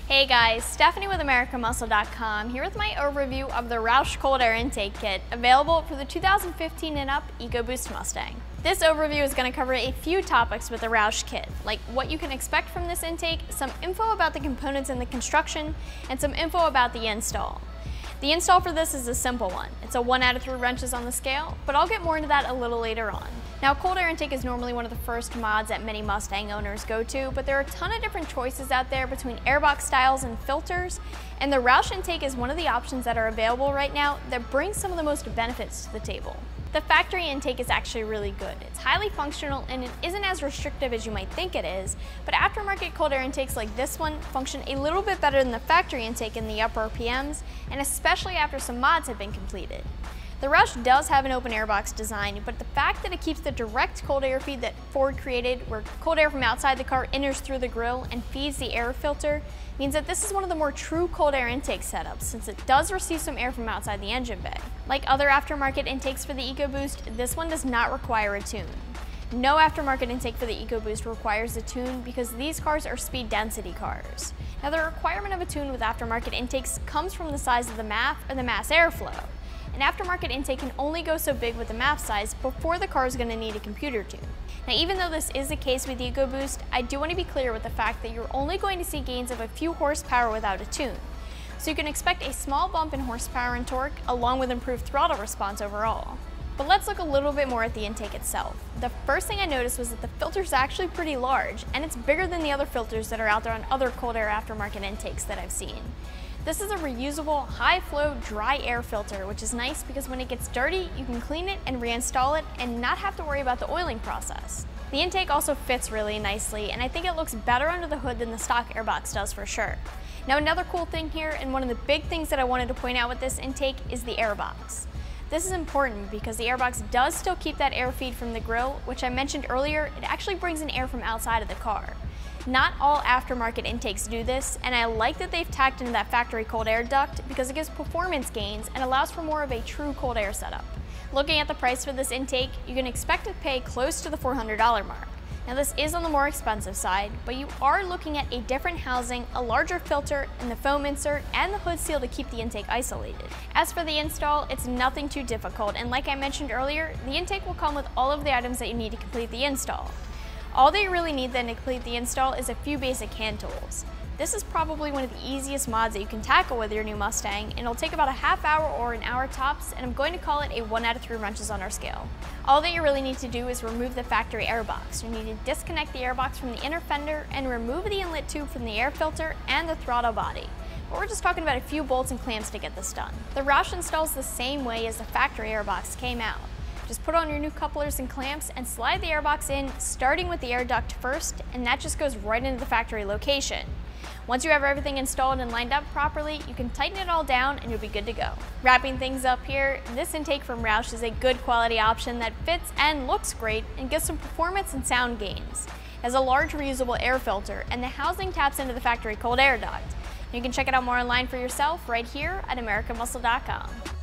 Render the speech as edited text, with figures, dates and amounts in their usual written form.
Hey guys, Stephanie with AmericanMuscle.com here with my overview of the Roush Cold Air Intake Kit available for the 2015 and up EcoBoost Mustang. This overview is going to cover a few topics with the Roush kit, like what you can expect from this intake, some info about the components and the construction, and some info about the install. The install for this is a simple one. It's a 1 out of 3 wrenches on the scale, but I'll get more into that a little later on. Now, cold air intake is normally one of the first mods that many Mustang owners go to, but there are a ton of different choices out there between airbox styles and filters, and the Roush intake is one of the options that are available right now that brings some of the most benefits to the table. The factory intake is actually really good. It's highly functional and it isn't as restrictive as you might think it is, but aftermarket cold air intakes like this one function a little bit better than the factory intake in the upper RPMs, and especially after some mods have been completed. The Roush does have an open airbox design, but the fact that it keeps the direct cold air feed that Ford created, where cold air from outside the car enters through the grille and feeds the air filter, means that this is one of the more true cold air intake setups, since it does receive some air from outside the engine bay. Like other aftermarket intakes for the EcoBoost, this one does not require a tune. No aftermarket intake for the EcoBoost requires a tune because these cars are speed density cars. Now, the requirement of a tune with aftermarket intakes comes from the size of the MAF or the mass airflow. An aftermarket intake can only go so big with the MAF size before the car is going to need a computer tune. Now, even though this is the case with the EcoBoost, I do want to be clear with the fact that you're only going to see gains of a few horsepower without a tune. So you can expect a small bump in horsepower and torque along with improved throttle response overall. But let's look a little bit more at the intake itself. The first thing I noticed was that the filter is actually pretty large, and it's bigger than the other filters that are out there on other cold air aftermarket intakes that I've seen. This is a reusable, high-flow, dry air filter, which is nice because when it gets dirty, you can clean it and reinstall it and not have to worry about the oiling process. The intake also fits really nicely, and I think it looks better under the hood than the stock airbox does for sure. Now, another cool thing here, and one of the big things that I wanted to point out with this intake, is the airbox. This is important because the airbox does still keep that air feed from the grille, which I mentioned earlier. It actually brings in air from outside of the car. Not all aftermarket intakes do this, and I like that they've tacked into that factory cold air duct because it gives performance gains and allows for more of a true cold air setup. Looking at the price for this intake, you can expect to pay close to the $400 mark. Now, this is on the more expensive side, but you are looking at a different housing, a larger filter, and the foam insert, and the hood seal to keep the intake isolated. As for the install, it's nothing too difficult, and like I mentioned earlier, the intake will come with all of the items that you need to complete the install. All that you really need then to complete the install is a few basic hand tools. This is probably one of the easiest mods that you can tackle with your new Mustang, and it'll take about a half hour or an hour tops, and I'm going to call it a 1 out of 3 wrenches on our scale. All that you really need to do is remove the factory airbox. You need to disconnect the airbox from the inner fender and remove the inlet tube from the air filter and the throttle body. But we're just talking about a few bolts and clamps to get this done. The Roush installs the same way as the factory airbox came out. Just put on your new couplers and clamps and slide the airbox in, starting with the air duct first, and that just goes right into the factory location. Once you have everything installed and lined up properly, you can tighten it all down and you'll be good to go. Wrapping things up here, this intake from Roush is a good quality option that fits and looks great and gives some performance and sound gains. It has a large reusable air filter, and the housing taps into the factory cold air duct. You can check it out more online for yourself right here at AmericanMuscle.com.